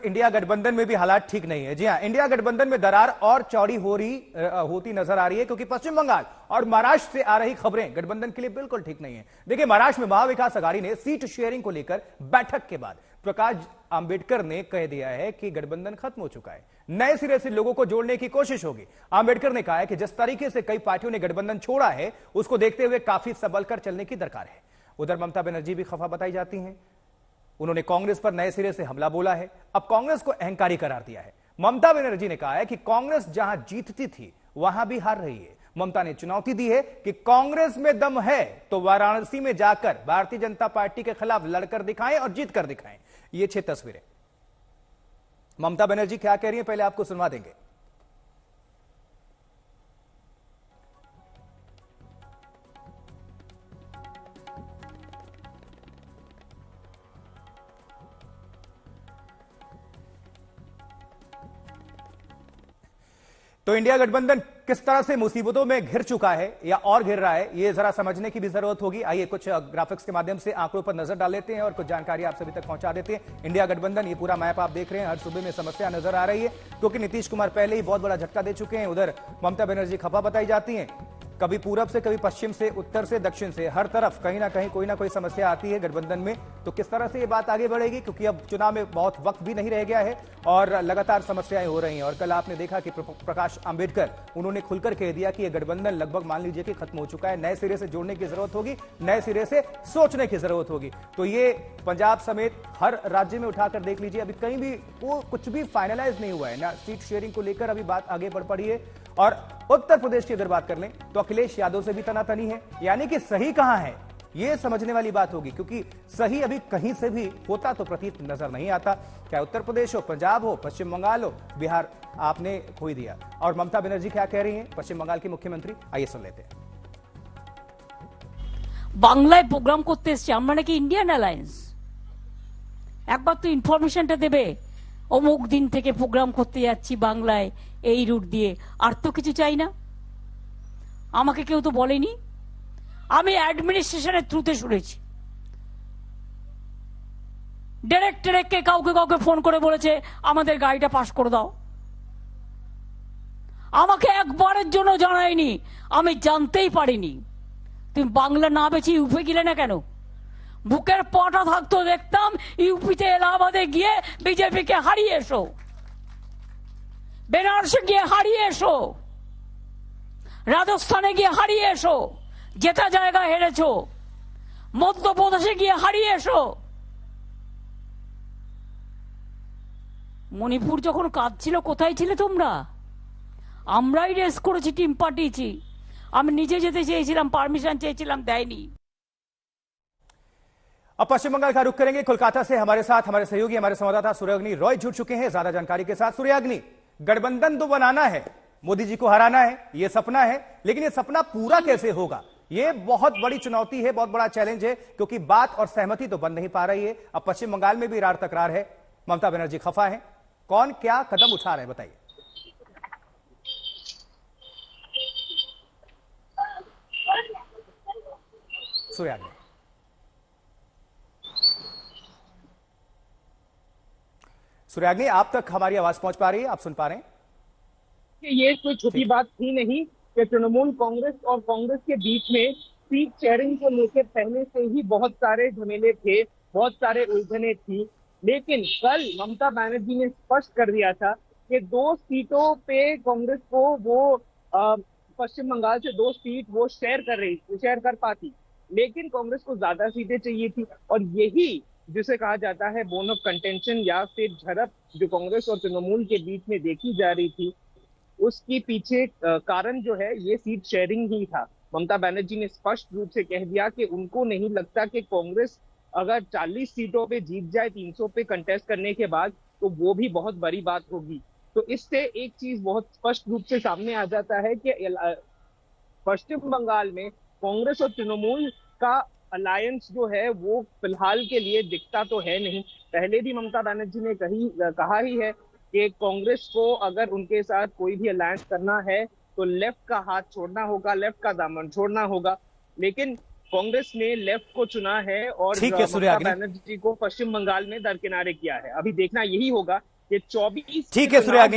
India गठबंधन में भी हालात ठीक नहीं है। जी हां, इंडिया गठबंधन में दरार और चौड़ी होती नजर आ रही है, क्योंकि पश्चिम बंगाल और महाराष्ट्र से आ रही खबरें गठबंधन के लिए बिल्कुल ठीक नहीं है। देखिए, महाराष्ट्र में महाविकास अघाड़ी ने सीट शेयरिंग को लेकर बैठक के बाद प्रकाश आंबेडकर ने कह दिया है कि गठबंधन खत्म हो चुका है, नए सिरे से लोगों को जोड़ने की कोशिश होगी। आंबेडकर ने कहा है कि जिस तरीके से कई पार्टियों ने गठबंधन छोड़ा है, उसको देखते हुए काफी संभल कर चलने की दरकार है। उधर ममता बनर्जी भी खफा बताई जाती हैं। उन्होंने कांग्रेस पर नए सिरे से हमला बोला है, अब कांग्रेस को अहंकारी करार दिया है। ममता बनर्जी ने कहा है कि कांग्रेस जहां जीतती थी वहां भी हार रही है। ममता ने चुनौती दी है कि कांग्रेस में दम है तो वाराणसी में जाकर भारतीय जनता पार्टी के खिलाफ लड़कर दिखाएं और जीत कर दिखाएं। ये 6 तस्वीरें ममता बनर्जी क्या कह रही है, पहले आपको सुनवा देंगे। तो इंडिया गठबंधन किस तरह से मुसीबतों में घिर चुका है या और घिर रहा है, यह जरा समझने की भी जरूरत होगी। आइए कुछ ग्राफिक्स के माध्यम से आंकड़ों पर नजर डाल लेते हैं और कुछ जानकारी आप सभी तक पहुंचा देते हैं। इंडिया गठबंधन, ये पूरा मैप आप देख रहे हैं, हर सूबे में समस्या नजर आ रही है, क्योंकि नीतीश कुमार पहले ही बहुत बड़ा झटका दे चुके हैं। उधर ममता बनर्जी खफा बताई जाती हैं, कभी पूरब से, कभी पश्चिम से, उत्तर से, दक्षिण से, हर तरफ कहीं ना कोई समस्या आती है गठबंधन में। तो किस तरह से ये बात आगे बढ़ेगी, क्योंकि अब चुनाव में बहुत वक्त भी नहीं रह गया है और लगातार समस्याएं हो रही हैं। और कल आपने देखा कि प्रकाश आंबेडकर, उन्होंने खुलकर कह दिया कि यह गठबंधन लगभग मान लीजिए कि खत्म हो चुका है, नए सिरे से जोड़ने की जरूरत होगी, नए सिरे से सोचने की जरूरत होगी। तो ये पंजाब समेत हर राज्य में उठाकर देख लीजिए, अभी कहीं भी वो कुछ भी फाइनलाइज नहीं हुआ है ना, सीट शेयरिंग को लेकर अभी बात आगे बढ़ पड़ी है। और उत्तर प्रदेश की अगर बात कर लें तो अखिलेश यादव से भी तनातनी है, यानी कि सही कहां है यह समझने वाली बात होगी, क्योंकि सही अभी कहीं से भी होता तो प्रतीत नजर नहीं आता। चाहे उत्तर प्रदेश हो, पंजाब हो, पश्चिम बंगाल हो, बिहार आपने खो ही दिया। और ममता बनर्जी क्या कह रही हैं, पश्चिम बंगाल की मुख्यमंत्री, आइए सुन लेते हैं। বাংলায় প্রোগ্রাম করতে এসছে আমরা নাকি ইন্ডিয়ান অ্যালায়েন্স, একবার তো ইনফরমেশনটা দেবে অমুক দিন থেকে প্রোগ্রাম করতে যাচ্ছি বাংলায় এই রুট দিয়ে, আর তো কিছু চাই না। আমাকে কেউ তো বলেনি, আমি অ্যাডমিনিস্ট্রেশনের থ্রুতে শুনেছি। ডাইরেক্টকে কাউকে ফোন করে বলেছে আমাদের গাড়িটা পাস করে দাও, আমাকে একবারের জন্য জানায়নি, আমি জানতেই পারিনি। তুমি বাংলা না বেছে ইউপি গেলে না কেন? বুকের পাটা থাকতো দেখতাম ইউপিতে এলাহাবাদে গিয়ে বিজেপিকে হারিয়ে এসো, বেনারসে গিয়ে হারিয়ে এসো, রাজস্থানে গিয়ে হারিয়ে এসো, যেটা জায়গা হেরেছো, মধ্যপ্রদেশে গিয়ে হারিয়ে এসো। মণিপুর যখন কাঁদছিল কোথায় ছিলে তোমরা? আমরাই রেস করেছি, টিম পাঠিয়েছি, আমি নিজে যেতে চেয়েছিলাম, পারমিশন চেয়েছিলাম, দেয়নি। अब पश्चिम बंगाल का रुख करेंगे। कोलकाता से हमारे साथ हमारे सहयोगी, हमारे संवाददाता सूर्याग्नि रॉय जुड़ चुके हैं ज्यादा जानकारी के साथ। सूर्याग्नि, गठबंधन तो बनाना है, मोदी जी को हराना है, यह सपना है, लेकिन यह सपना पूरा कैसे होगा, यह बहुत बड़ी चुनौती है, बहुत बड़ा चैलेंज है, क्योंकि बात और सहमति तो बन नहीं पा रही है। अब पश्चिम बंगाल में भी रार तकरार है, ममता बनर्जी खफा है, कौन क्या कदम उठा रहे हैं, बताइए। सूर्याग्नि, सूर्याग्नि, आप तक हमारी आवाज पहुंच पा रही है, आप सुन पा रहे हैं? ये कोई छोटी बात थी नहीं कि तृणमूल कांग्रेस और कांग्रेस के बीच में सीट शेयरिंग को लेकर पहले से ही बहुत सारे झमेले थे, बहुत सारे उलझने थी। लेकिन कल ममता बनर्जी ने स्पष्ट कर दिया था कि 2 सीटों पे कांग्रेस को वो पश्चिम बंगाल से 2 सीट वो शेयर कर पाती, लेकिन कांग्रेस को ज्यादा सीटें चाहिए थी। और यही जिसे कहा जाता है बोन ऑफ कंटेंशन या फिर झड़प जो कांग्रेस और तृणमूल के बीच में देखी जा रही थी, उसके पीछे कारण जो है ये सीट शेयरिंग ही था। ममता बनर्जी ने स्पष्ट रूप से कह दिया कि उनको नहीं लगता कि कांग्रेस अगर 40 सीटों पे जीत जाए 300 पे कंटेस्ट करने के बाद, तो वो भी बहुत बड़ी बात होगी। तो इससे एक चीज बहुत स्पष्ट रूप से सामने आ जाता है कि पश्चिम बंगाल में कांग्रेस और तृणमूल का अलायंस जो है वो फिलहाल के लिए दिखता तो है नहीं। पहले भी ममता बनर्जी ने कहा ही है कि कांग्रेस को अगर उनके साथ कोई भी अलायंस करना है तो लेफ्ट का हाथ छोड़ना होगा, लेफ्ट का दामन छोड़ना होगा। लेकिन कांग्रेस ने लेफ्ट को चुना है और ममता बनर्जी को पश्चिम बंगाल में दरकिनारे किया है। अभी देखना यही होगा कि 24 ठीक है सूर्याग्नि।